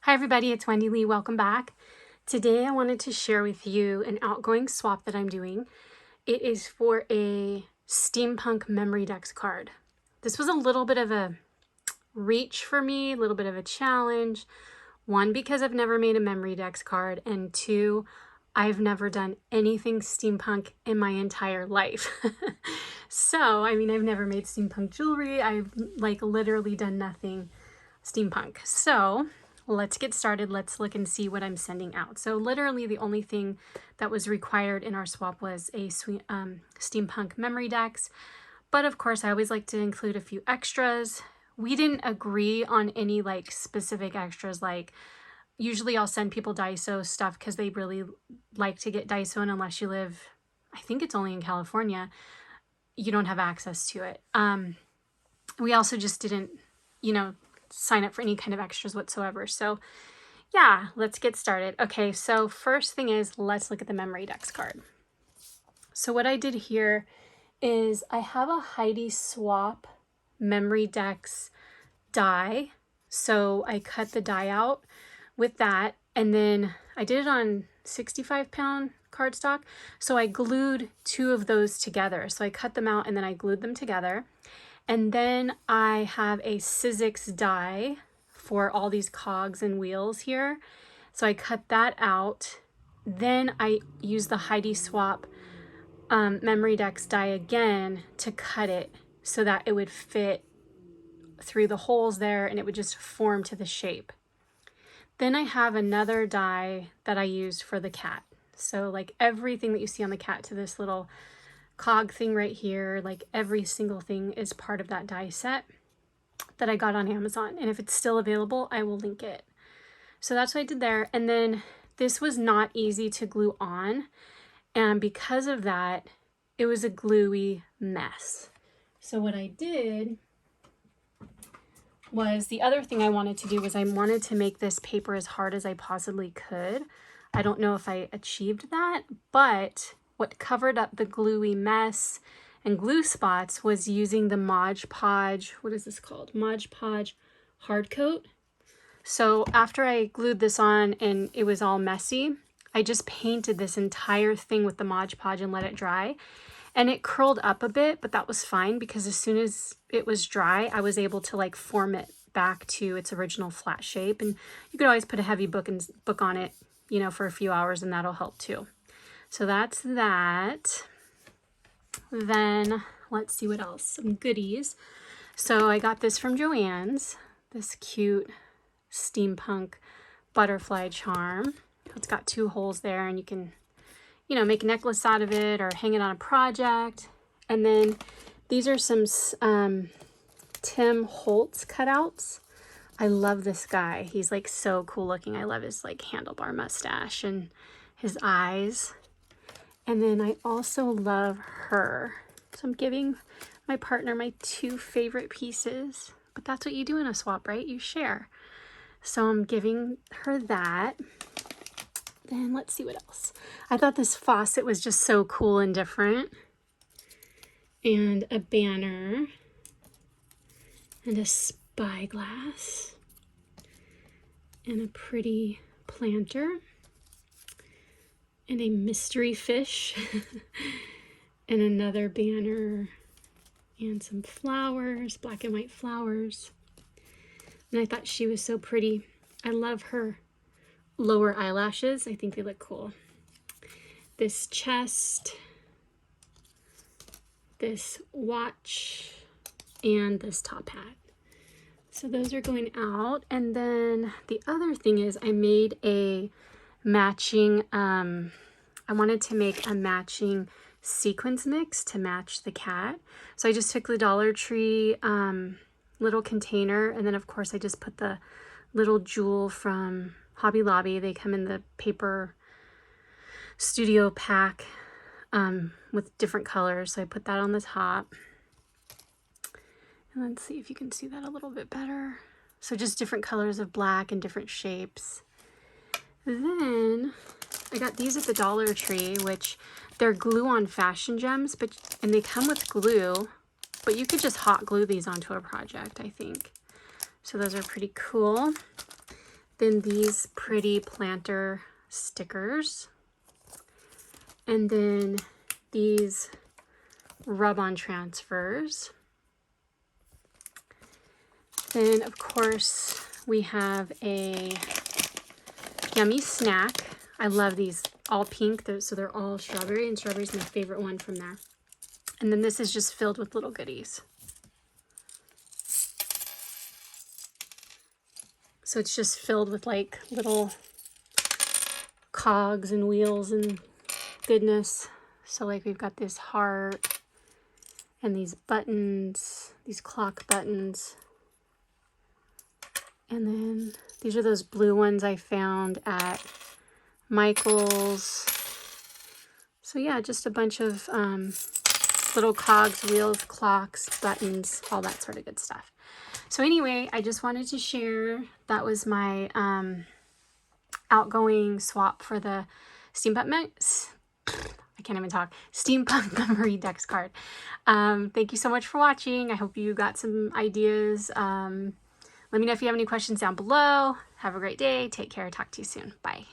Hi everybody, it's Wendy Lee. Welcome back. Today I wanted to share with you an outgoing swap that I'm doing. It is for a Steampunk Memory Decks card. This was a little bit of a reach for me, a little bit of a challenge. One, because I've never made a Memory Decks card, and two, I've never done anything steampunk in my entire life. So, I've never made steampunk jewelry. I've literally done nothing steampunk. So, let's get started. Let's look and see what I'm sending out. So literally the only thing that was required in our swap was a Steampunk Memory Decks. But of course, I always like to include a few extras. We didn't agree on any specific extras. Usually I'll send people Daiso stuff because they really like to get Daiso, and unless you live, I think it's only in California, you don't have access to it. We also just didn't, sign up for any kind of extras whatsoever. So yeah, let's get started. Okay, so first thing is, let's look at the Memory Decks card. So what I did here is I have a Heidi Swap Memory Decks die. So I cut the die out with that, and then I did it on 65-pound cardstock. So I glued two of those together. So I cut them out and then I glued them together. And then I have a Sizzix die for all these cogs and wheels here. So I cut that out. Then I use the Heidi Swap Memory Decks die again to cut it so that it would fit through the holes there and it would just form to the shape. Then I have another die that I used for the cat. So everything that you see on the cat to this little cog thing right here, every single thing is part of that die set that I got on Amazon. And if it's still available, I will link it. So that's what I did there. And then this was not easy to glue on. And because of that, it was a gluey mess. So what I did was, the other thing I wanted to do was I wanted to make this paper as hard as I possibly could. I don't know if I achieved that, but what covered up the gluey mess and glue spots was using the Mod Podge, what is this called? Mod Podge hard coat. So after I glued this on and it was all messy, I just painted this entire thing with the Mod Podge and let it dry. And it curled up a bit, but that was fine because as soon as it was dry, I was able to form it back to its original flat shape. And you could always put a heavy book on it, for a few hours, and that'll help too. So that's that. Then let's see what else. Some goodies. So I got this from Joann's, this cute steampunk butterfly charm. It's got two holes there and you can, make a necklace out of it or hang it on a project. And then these are some Tim Holtz cutouts. I love this guy. He's so cool looking. I love his handlebar mustache and his eyes. And then I also love her. So I'm giving my partner my two favorite pieces. But that's what you do in a swap, right? You share. So I'm giving her that. Then let's see what else. I thought this faucet was just so cool and different. And a banner. And a spyglass. And a pretty planter. And a mystery fish. And another banner. And some flowers, black and white flowers. And I thought she was so pretty. I love her lower eyelashes. I think they look cool. This chest, this watch, and this top hat. So those are going out. And then the other thing is I made a matching, I wanted to make a matching sequins mix to match the cat. So I just took the Dollar Tree little container, and then of course I just put the little jewel from Hobby Lobby. They come in the paper studio pack with different colors. So I put that on the top. And let's see if you can see that a little bit better. So just different colors of black and different shapes. Then I got these at the Dollar Tree, which they're glue-on fashion gems, and they come with glue, but you could just hot glue these onto a project, I think. So those are pretty cool. Then these pretty planter stickers. And then these rub-on transfers. Then, of course, we have a yummy snack. I love these, all pink, so they're all strawberry, and strawberry is my favorite one from there. And then this is just filled with little goodies. So it's just filled with like little cogs and wheels and goodness. So like we've got this heart and these buttons, these clock buttons. And then these are those blue ones I found at Michael's. So yeah, just a bunch of little cogs, wheels, clocks, buttons, all that sort of good stuff. So anyway, I just wanted to share, that was my outgoing swap for the Steampunk, I can't even talk, Steampunk Memory Decks card. Thank you so much for watching. I hope you got some ideas. Let me know if you have any questions down below. Have a great day. Take care. Talk to you soon. Bye.